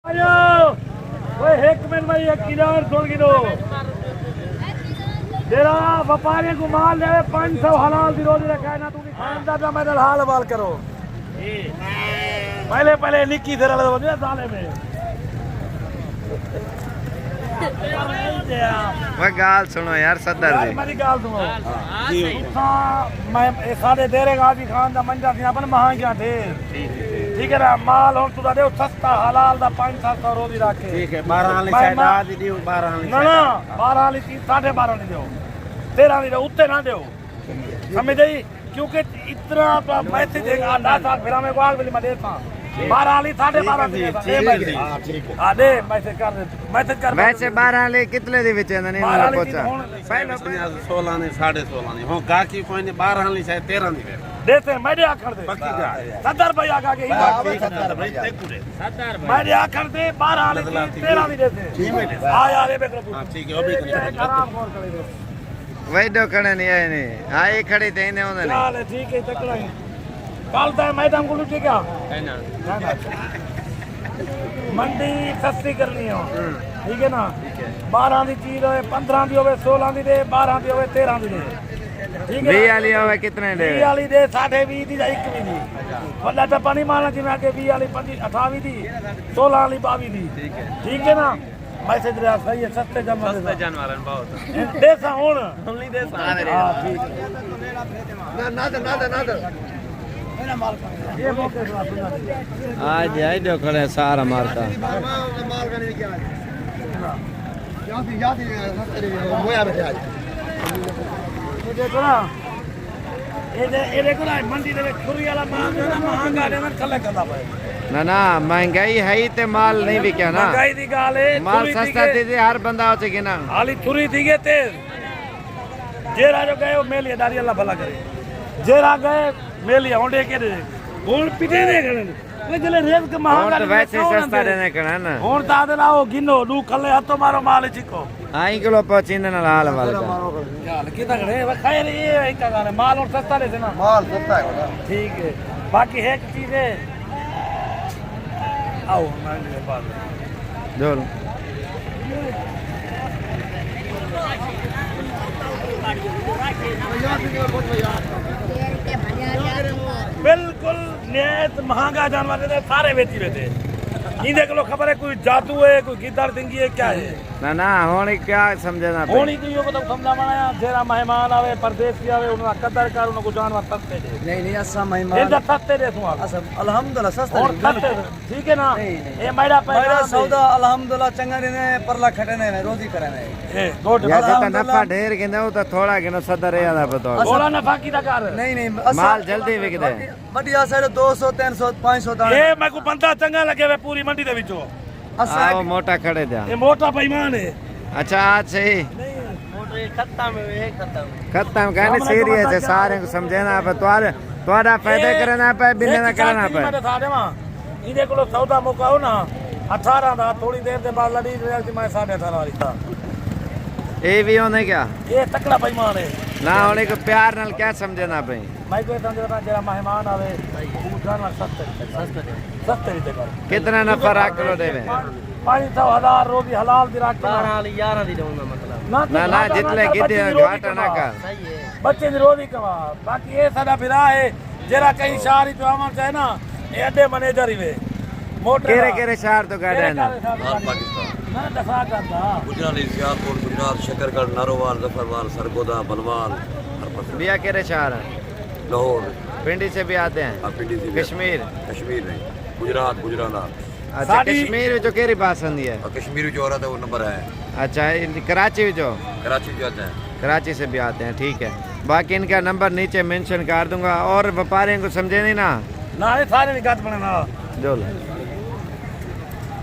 एक मिनट में एक किलो और छोड़ गिनो तेरा व्यापारी को माल ले 500 हलाल दी रोज रखा है ना तू खानदा पे मेरा हाल वाल करो पहले पहले निक्की तेरा लगा दे साले में वो गाल सुनो यार सदर जी मेरी गाल सुनो मैं सारे तेरे गाजी खान दा मंजा थी अपन महंगा थे ठीक है ना माल और तू दे सस्ता हलाल दा 500 रोजी रखे ठीक है 12 वाली शायद आ दी 12 वाली ना ना 12 वाली 12.5 नहीं दो 13 नहीं दो उत्ते ना दो समझ गई क्योंकि इतना मैसेज देगा 10 साल फिर हमें आग मिली मैं देता 12 वाली 12.5 दे मैसेज कर वैसे 12 वाले कितने दे विच नहीं ना पहुंचा पहले 16 ने 16.5 ने हो गाकी कोई ने 12 वाली शायद 13 नहीं देते मैं आखर दे पक्की जा 70 रुपए आगा के मैं आखर दे 12 वाली 13 नहीं देते हां यार ये बेकरो ठीक है वो भी आराम कौन करे वही दो खड़े नहीं आए नहीं हां ये खड़ी थे इन्हें उन्होंने चल ठीक है तकड़ा है कल तक मैडम को लूटे क्या है ना मंडी सस्ती करनी हो ठीक है ना 12 दी चीज होवे 15 दी होवे 16 दी दे 12 दी होवे 13 दी दे ठीक है 20 वाली होवे कितने दे 20 वाली दे 20.5 दी या 1 दी वल्ला तो पानी मारना जिਵੇਂ आगे 20 वाली 28 दी 16 वाली 22 दी ठीक है ना मैसेज रे सही है सस्ते जानवर बहुत देसा हुन नहीं देसा हां ठीक है ना ये मौके से सुना आज आई दो खड़े सारा मारता याद होया बैठे आज देखो ना ये देखो ना मंडी दे खुरी वाला माल ना महंगा दे ना थले करदा पे ना महंगाई है ही ते माल नहीं बिका ना महंगाई दी गाल है माल सस्ता थी ते हर बंदा होचे कि ना हाली थुरी थी के तेज जेरा जो गए मेलिया दारी अल्लाह भला करे जेरा गए मेलिया होंडे के दे हुन पिटे दे गन वे जले रेत के महंगा तो वैसे सस्ता देने कना ना हुन ता दे लाओ गिनो दू खले हतो मारो माल चिको आई किलो पचिन ना हाल वाल यार किता करे वे खाए रे ये एक का गाने माल और सस्ता ले ना माल सस्ता है ठीक है बाकी है एक चीज है आओ मंडी के पास जोल बिल्कुल नियत महंगा जानवर है सारे बेची बेटे ये देख लो खबर है कोई जादू है कोई गिद्दड़ दिंगी है क्या है ना होनी क्या समझना होनी की यो मतलब समझा माना जेरा मेहमान आवे परदेसी आवे उनका कदर कर उनको जानवर सस्ते दे नहीं ऐसा मेहमान इनका सस्ते दे तुम अल्हम्दुलिल्लाह सस्ता और सस्ते ठीक है ना ये मेरा मेरा सौदा अल्हम्दुलिल्लाह चंगा ने परला खटे ने रोजी करे ने ए गोट या तो नफा ढेर गिंदा तो थोड़ा गिनो सदर यादा पतो बोला नफा की कर नहीं माल जल्दी बिक दे बढ़िया सारे 200 300 500 दाने ये मैं को बंदा चंगा लगे वे पूरी मंडी दे विचो आओ मोटा खड़े जा ये मोटा बेईमान है अच्छा आज सही मोटे खत्म है खत्म कहने सीरियस है सारे को समझना पे तुम्हारा फायदा करना पे बिना ना करना पे मैं था देवा इने को सौदा मुकाओ ना 18 दा थोड़ी देर के बाद लड़ी मैं 18.5 वाली था ये भी होने क्या ये तकड़ा बेईमान है ना होने को प्यार नाल क्या समझना पे मैं को समझना जरा मेहमान आवे पूछना सस्ते दे कर कितना नफा रख लो देवे 500,000 रोजी हलाल दी रख 11 दी दूंगा मतलब ना जितने गिद्दे घाटा ना का बच्चे दी रोजी कमा बाकी ये साडा फिरा है जरा कहीं शहर जो आवन चाहे ना ये अड्डे मैनेजर ही वे मोटर केरे शहर तो गाड़ा है ना पाकिस्तान ना दफा करदा गुजरात सियालकोट गुजरात शकरगढ़ नारोवाल जफरवाल सरगोदा बनवाल हर पास बिया केरे शहर है लाहौर पिंडी से भी आते हैं पिंडी से कश्मीर कश्मीर नहीं गुजरात गुजरात अच्छा कश्मीर जो केरी पसंद है और कश्मीर जो हो रहा था वो नंबर है अच्छा कराची जो कराची जो आता है कराची से भी आते हैं ठीक है बाकी इनका नंबर नीचे मेंशन कर दूंगा और व्यापारियों को समझे नहीं ना ये सारे निकात बने ना जो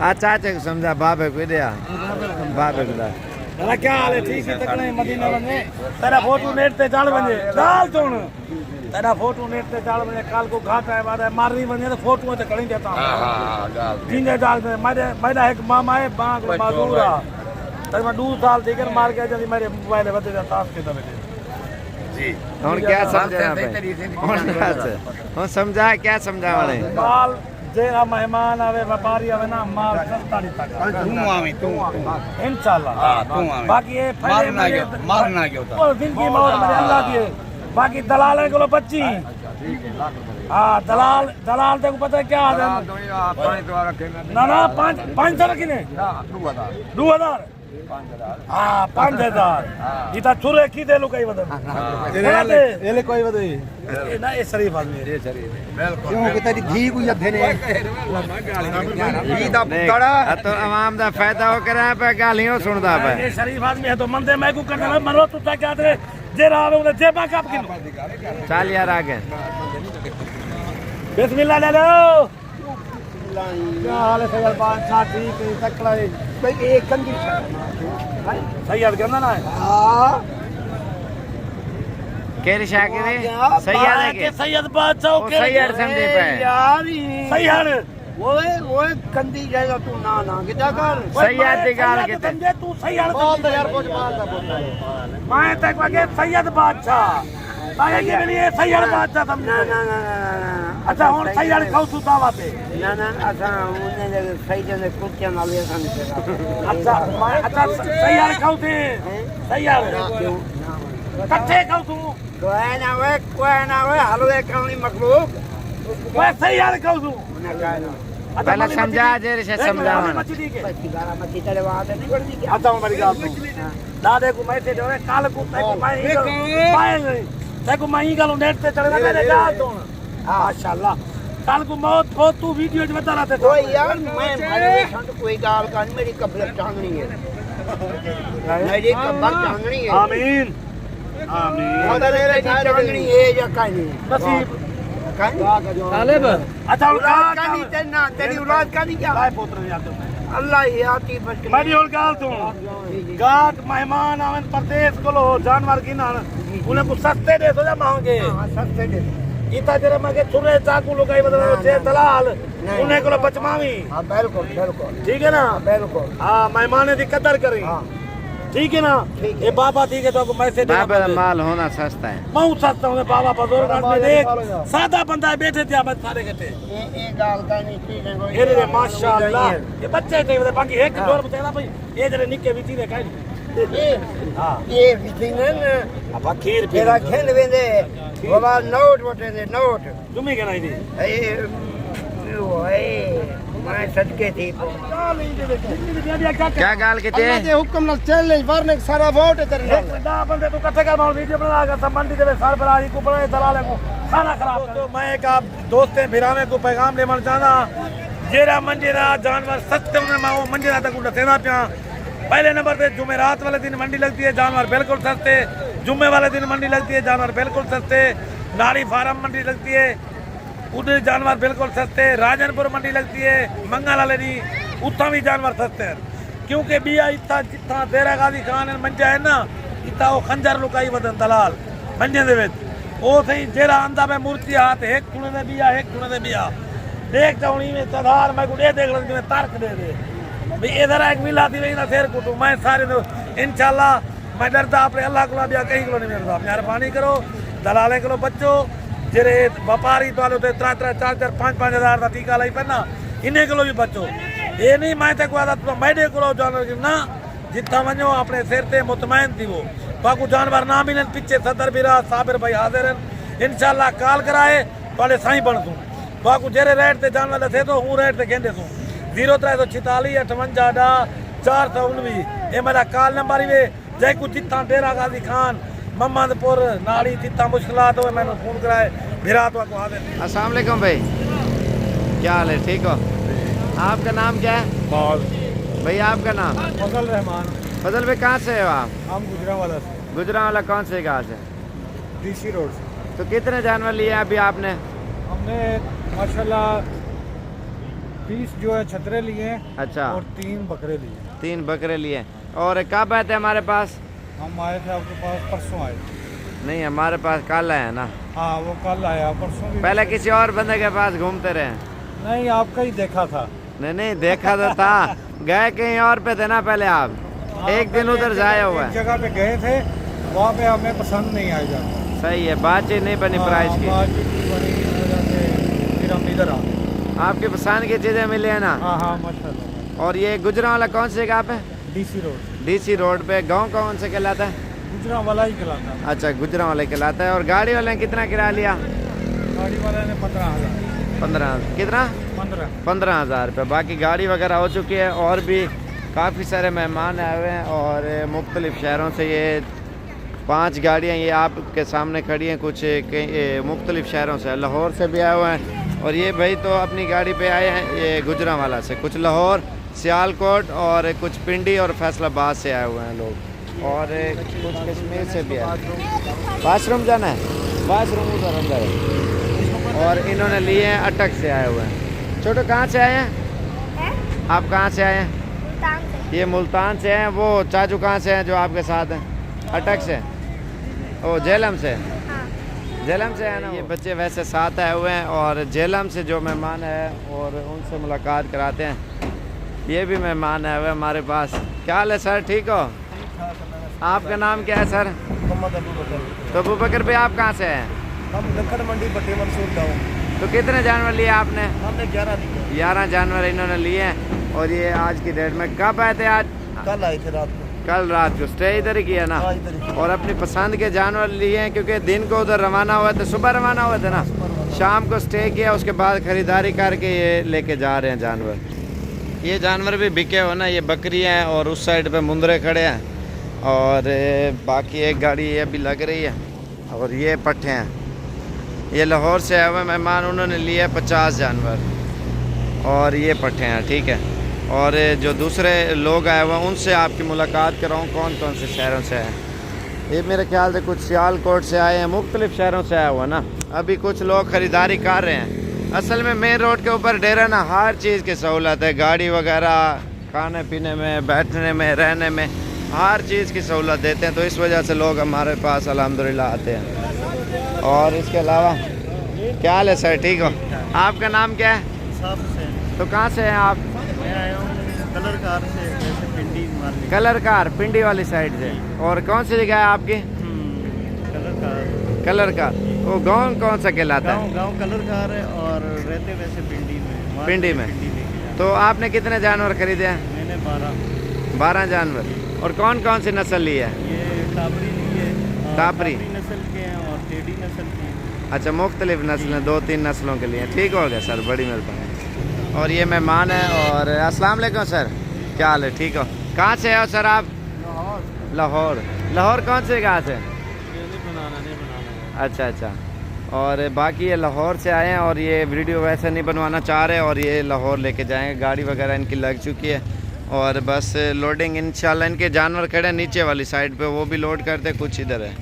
चाचा को समझा बाबे को दिया बाबे को तेरा क्या हाल है ठीक है तकने मदीना बने तेरा फोटो नेट पे डाल बने डाल सुन तेरा फोटो नेट पे डाल बने काल को घाट है बाद मारनी बने तो फोटो तो कहीं देता हां गाल जिंदे डाल में मेरा एक मामा है बांग बादूरा तर मैं 2 साल देकर मार के जल्दी मेरे मोबाइल में बदल जाता आपके दबे जी और क्या समझा हम समझा क्या समझा वाले माल जेरा मेहमान आवे व्यापारी आवे ना माल सस्ता दिता तू आवी तू इंशाल्लाह तू आवी बाकी ये मारना गयो था और दिन की मौत में अल्लाह दिए बाकी दलाल को बच्ची हाँ दलाल तेको पता है क्या है ना 500 रखी ने 2000 हाँ 5000 इतना छुरे की दे लो कई बदल ये कोई बता ना ये शरीफ आदमी है क्यों कि तेरी घी को यद्धे ने घी दा पुतड़ा तो आवाम दा फायदा हो करे पे गालियां सुनदा पे ये शरीफ आदमी है तो मंदे मैं को करना मरो तू तक क्या दे जे रावे उन्हें जेबा काप के चल यार आगे बिस्मिल्लाह ले लो क्या हाल है सैयद बादशाह ठीक है तकड़ा है भाई एक कंडीशन सैयद करना ना है केरी शाकिर सैयद है के सैयद बादशाह ओ सैयद समझे पे यार सैयद वो कंदी जाएगा तू ना किता कर सैयद दी गाल के समझे तू सैयद बोल दे यार कुछ बात ना बोल मैं तक वगे सैयद बादशाह आगे के लिए सैयद बादशाह समझे ना अच्छा हुन सैयद खाऊ तू दावा पे ना असा उन्हें जगह सही जगह कुत्ते ना ले सन अच्छा अच्छा सैयद खाऊ थे सैयद कट्ठे खाऊ तू कोई ना वे हलवे खानी मखलूक मैं सैयद खाऊ तू पहले समझा जे से समझावन मच्छी तेरे वहां से नहीं पड़ती क्या आता हूं मेरी गाल तू दादे को मैं से जोरे काल को मैं देखो मैं ही गालो नेट पे चढ़ना मेरे गाल तो माशाल्लाह काल को बहुत तू वीडियो में बता रहा था कोई यार मैं भाई संत कोई गाल का नहीं मेरी कब्र टांगनी है मेरी कब्र टांगनी है आमीन आमीन और मेरे टांगनी है या कानी नसीब तालिब अच्छा औलाद का नहीं तेना तेरी औलाद का नहीं क्या काय पुत्र याद है अल्लाह ही आती बच मेरी और गाल तू गात मेहमान आवन प्रदेश को लो जानवर की ना उन्हें को सस्ते दे तो जा मांगे सस्ते दे इता जरा मगे छुरे चाकू लोगाई बदल छे दलाल उन्हें को बचमावी हां बिल्कुल ठीक है ना बिल्कुल हां मेहमान की कदर करी ठीक है ना ये बाबा ठीक है तो मैसेज बाबा का माल होना सस्ता है बहुत सस्ता है बाबा बुजुर्ग आदमी देख सादा बंदा बैठे थे बस सारे कटे ये गाल का नहीं ठीक है कोई ये माशाल्लाह ये बच्चे थे बाकी एक जोर बतेला भाई ये जरे निके विची रे काई हां ये विचिंगन अब खीर तेरा खेल वेंदे बाबा नोट वटे दे नोट तुम्ही के नहीं दी ओए मैं सदके थी क्या गाल के थे ये हुक्म न चल वरने सारा वोट तेरे नाल ना बंदे तू कट्ठे कर मार वीडियो बना कर संबंधी दे सरबराही को बड़े दलाले को खाना खराब तो मैं एक आप दोस्ते भिरावे को पैगाम देवण चाहना जेरा मंजेरा जानवर सस्ते में माओ मंजेरा तक उड़ा सेना पिया पहले नंबर पे जुमेरात वाले दिन मंडी लगती है जानवर बिल्कुल सस्ते जुम्मे वाले दिन मंडी लगती है जानवर बिल्कुल सस्ते नारी फार्म मंडी लगती है उधर जानवर बिल्कुल सस्ते राजनपुर मंडी लगती है मंगल वाले दी उत्था भी जानवर सस्ते हैं क्योंकि बिया इतना जितना देरा गाजी खान मंजा है ना इतना वो खंजर लुकाई वदन दलाल मंजे दे विच ओ सही जेरा आंदा में मूर्ति हाथ एक खुणे दे बिया देख जाऊनी में तधार मैं गुडे देख लग में तर्क दे भाई इधर एक मिला थी वही ना शेर कुटू मैं सारे इंशाल्लाह मैं डरता अपने अल्लाह को बिया कहीं को नहीं मिलता मेहरबानी करो दलाले को बच्चो जेरे व्यापारी तो 3 4 5 हजार का टीका लाई पना इन्हें को भी बचो ये नहीं मैं तक वादा तो मैडे को जानवर ना जितना वनो अपने सिर ते मुतमैन थी वो बाकू जानवर ना मिलन पीछे सदर बिरा साबिर भाई हाजिर इंशाल्लाह काल कराए थोड़े साईं बन तू बाकू जेरे रेट ते जानवर थे तो हूँ रेट ते कहते तू 0346 58 419 ये मेरा कॉल नंबर ही वे जय कुछ जितना डेरा गाजी खान मोहम्मदपुर नाली जितना मुश्किलात हो मैंने फोन कराए भिरा तो आपको हाजिर अस्सलाम वालेकुम भाई क्या हाल है ठीक हो आपका नाम क्या है भाई आपका नाम फजल रहमान फजल भाई कहाँ से हो आप हम गुजरावाला से गुजरांवाला कौन से गाँव से डीसी रोड से तो कितने जानवर लिए अभी आपने हमने माशाल्लाह 20 जो है छतरे लिए अच्छा और 3 बकरे लिए 3 बकरे लिए और कब आए थे हमारे पास हम आए थे आपके पास परसों आए थे नहीं हमारे पास कल आए ना हाँ वो कल आया परसों भी पहले किसी और बंदे के पास घूमते रहे नहीं आपका ही देखा था नहीं देखा तो था गए कहीं और पे थे ना पहले आप एक दिन उधर जाए हुआ एक है जगह पे गए थे वहाँ पे हमें पसंद नहीं आया जाता सही है बातचीत नहीं बनी प्राइस की बातचीत नहीं बनी, इस वजह से फिर हम इधर आ गए। आपके पसंद की चीज़ें मिली है ना? हाँ हाँ माशाल्लाह। और ये गुजरांवाला कौन सी जगह पे? DC road. डीसी रोड पे। गांव कौन से कहलाता है? गुजरांवाला ही खिलाता है। अच्छा, गुजरांवाला कहलाता है। और गाड़ी वाले ने कितना किराया लिया? गाड़ी वाले ने 15,000। 15 कितना? 15,000 रुपये। बाकी गाड़ी वगैरह हो चुकी है और भी काफ़ी सारे मेहमान आए हुए हैं और मुख्तलिफ़ शहरों से ये 5 गाड़ियाँ ये आपके सामने खड़ी हैं। कुछ मुख्तलिफ़ शहरों से, लाहौर से भी आए हुए हैं और ये भाई तो अपनी गाड़ी पे आए हैं ये गुजरांवाला से। कुछ लाहौर, सियालकोट और कुछ पिंडी और फैसलाबाद से आए हुए हैं लोग और कुछ कश्मीर से भी आए। वाशरूम जाना है? वाशरूम उधर अंदर है। और इन्होंने लिए हैं अटक से आए हुए हैं। छोटो कहाँ से आए हैं? आप कहाँ से आए हैं? ये मुल्तान से हैं। वो चाचू कहाँ से हैं जो आपके साथ हैं? अटक से। ओ झेलम से। झेलम से है ना। ये बच्चे वैसे साथ आए हुए हैं और झेलम से जो मेहमान है और उनसे मुलाकात कराते हैं। ये भी मेहमान आए हुए हैं हमारे पास। क्या हाल है सर, ठीक हो? आपका नाम क्या है सर? मोहम्मद अबू बकर। तो अबू बकर भाई आप कहाँ से हैं? हम दक्कन मंडी बट्टे मंसूर गाँव। तो कितने जानवर लिए आपने? हमने 11 लिए। 11 जानवर इन्होंने लिए हैं और ये आज की डेट में कब आए थे? आज कल आए थे रात को। कल रात को स्टे इधर ही किया ना? हाँ, इधर ही। और अपनी पसंद के जानवर लिए हैं क्योंकि दिन को उधर रवाना हुए थे, सुबह रवाना हुए थे ना, शाम को स्टे किया, उसके बाद ख़रीदारी करके ये लेके जा रहे हैं जानवर। ये जानवर भी बिके हो ना, ये बकरियाँ हैं और उस साइड पे मुंदरे खड़े हैं और बाकी एक गाड़ी ये अभी लग रही है और ये पट्ठे हैं। ये लाहौर से आए हुए मेहमान, उन्होंने लिए 50 जानवर और ये पट्ठे हैं, ठीक है। और जो दूसरे लोग आए हुए हैं उनसे आपकी मुलाकात कराऊँ कौन कौन से शहरों से आए। ये मेरे ख्याल से कुछ सियालकोट से आए हैं, मुख्तलिफ़ शहरों से आए हुए ना। अभी कुछ लोग ख़रीदारी कर रहे हैं। असल में मेन रोड के ऊपर डेरा ना हर चीज़ की सहूलत है, गाड़ी वगैरह, खाने पीने में, बैठने में, रहने में, हर चीज़ की सहूलत देते हैं। तो इस वजह से लोग हमारे पास अल्हम्दुलिल्लाह आते हैं। और इसके अलावा क्या हाल है सर, ठीक हो? आपका नाम क्या है? तो कहाँ से हैं आप? मैं आया हूँ कलरकार से, वैसे पिंडी मारने। कलरकार, पिंडी वाली साइड से। और कौन सी जगह है आपकी? कलरकार। कलरकार। वो गांव कौन सा कहलाता है? गांव कलरकार है और रहते वैसे पिंडी में। पिंडी में। तो आपने कितने जानवर खरीदे हैं? मैंने 12 जानवर। और कौन कौन सी नस्ल ली है? ये टापरी ली है। टापरी नस्ल के हैं और टेडी नस्ल के हैं। अच्छा, मुख्तलिफ नस्लें, 2-3 नस्लों के लिए। ठीक हो गया सर, बड़ी मेहरबानी। और ये मेहमान है। और अस्सलाम वालेकुम सर, क्या हाल है, ठीक हो? कहाँ से हो सर आप? लाहौर। लाहौर कौन से जगह से? अच्छा अच्छा। और बाकी ये लाहौर से आए हैं और ये वीडियो वैसे नहीं बनवाना चाह रहे और ये लाहौर लेके जाएंगे। गाड़ी वगैरह इनकी लग चुकी है और बस लोडिंग इंशाल्लाह। इनके जानवर खड़े नीचे वाली साइड पे, वो भी लोड करते, कुछ इधर है।